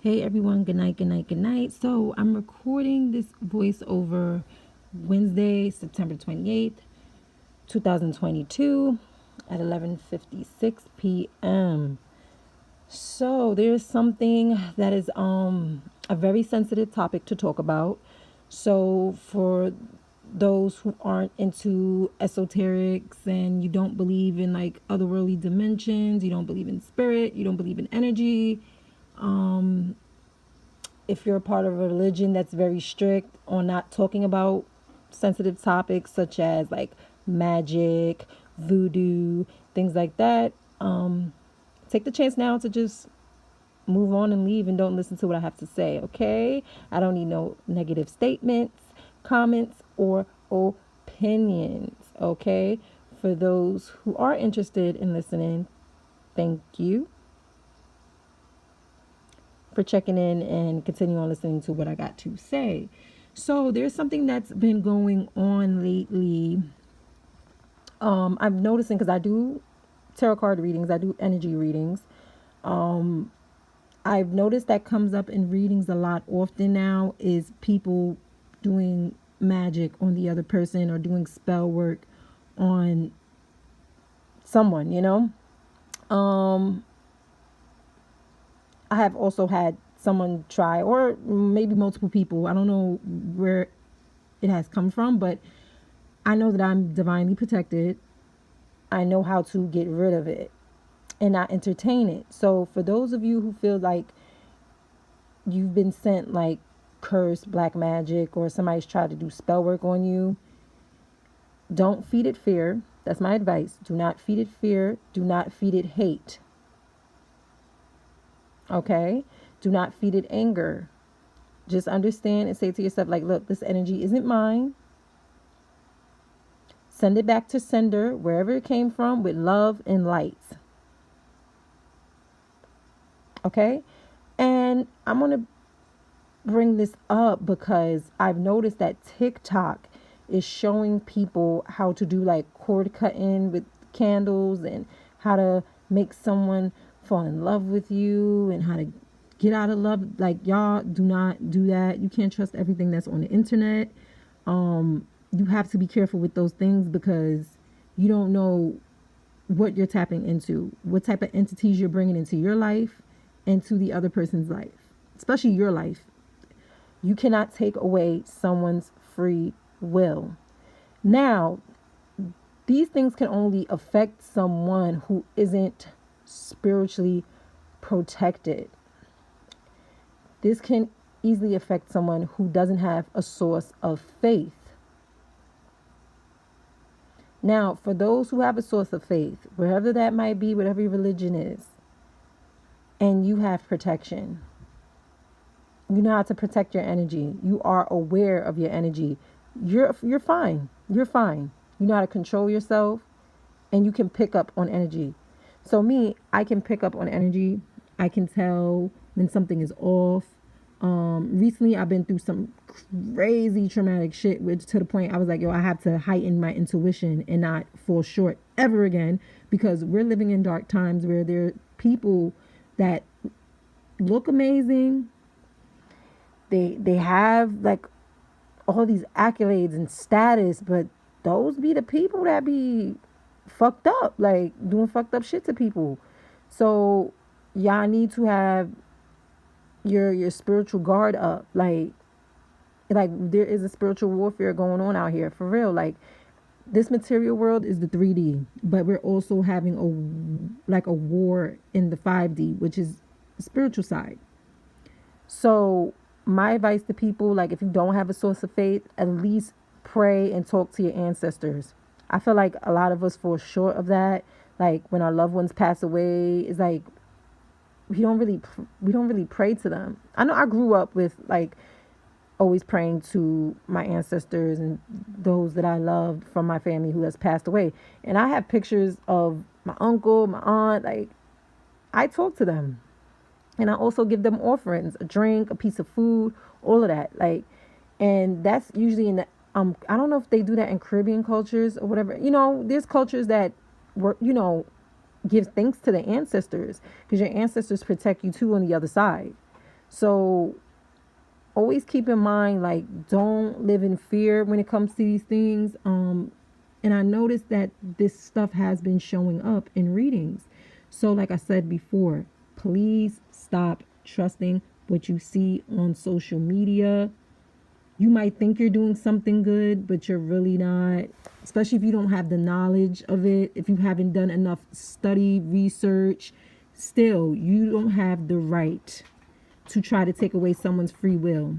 Hey everyone, good night, good night, good night. So I'm recording this voiceover Wednesday, September 28th, 2022 at 11:56 p.m. So there's something that is a very sensitive topic to talk about. So for those who aren't into esoterics and you don't believe in like otherworldly dimensions, you don't believe in spirit, you don't believe in energy, if you're a part of a religion that's very strict on not talking about sensitive topics such as like magic, voodoo, things like that, take the chance now to just move on and leave and don't listen to what I have to say, okay? I don't need no negative statements, comments, or opinions, okay? For those who are interested in listening, thank you for checking in and continue on listening to what I got to say. So there's something that's been going on lately. I'm noticing because I do tarot card readings, I do energy readings. I've noticed that comes up in readings a lot often now is people doing magic on the other person or doing spell work on someone, you know? I have also had someone try, or maybe multiple people. I don't know where it has come from, but I know that I'm divinely protected. I know how to get rid of it and not entertain it. So for those of you who feel like you've been sent like cursed black magic or somebody's tried to do spell work on you, don't feed it fear. That's my advice. Do not feed it fear. Do not feed it hate. Okay? Do not feed it anger. Just understand and say to yourself, like, look, this energy isn't mine. Send it back to sender, wherever it came from, with love and light. Okay? And I'm going to bring this up because I've noticed that TikTok is showing people how to do like cord cutting with candles and how to make someone fall in love with you and how to get out of love. Like, y'all do not do that. You can't trust everything that's on the internet. You have to be careful with those things because you don't know what you're tapping into, what type of entities you're bringing into your life and to the other person's life, especially your life. You cannot take away someone's free will. Now, these things can only affect someone who isn't spiritually protected. This can easily affect someone who doesn't have a source of faith. Now, for those who have a source of faith, wherever that might be, whatever your religion is, and you have protection, you know how to protect your energy. You are aware of your energy. You're fine. You're fine. You know how to control yourself, and you can pick up on energy. So me, I can pick up on energy. I can tell when something is off. Recently I've been through some crazy traumatic shit, which to the point I was like, yo, I have to heighten my intuition and not fall short ever again, because we're living in dark times where there are people that look amazing. They have like all these accolades and status, but those be the people that be fucked up, like doing fucked up shit to people. So y'all need to have your spiritual guard up. Like there is a spiritual warfare going on out here for real. Like, this material world is the 3D, but we're also having a war in the 5D, which is the spiritual side. So my advice to people, like, if you don't have a source of faith, at least pray and talk to your ancestors. I feel like a lot of us fall short of that. Like, when our loved ones pass away, it's like we don't really pray to them. I know I grew up with like always praying to my ancestors and those that I loved from my family who has passed away. And I have pictures of my uncle, my aunt. Like, I talk to them. And I also give them offerings, a drink, a piece of food, all of that. Like, and that's usually in the I don't know if they do that in Caribbean cultures or whatever. You know, there's cultures that were, give thanks to the ancestors, because your ancestors protect you too on the other side. So always keep in mind, like, don't live in fear when it comes to these things. And I noticed that this stuff has been showing up in readings. So like I said before, please stop trusting what you see on social media. You might think you're doing something good, but you're really not, especially if you don't have the knowledge of it, if you haven't done enough study, research. Still, you don't have the right to try to take away someone's free will.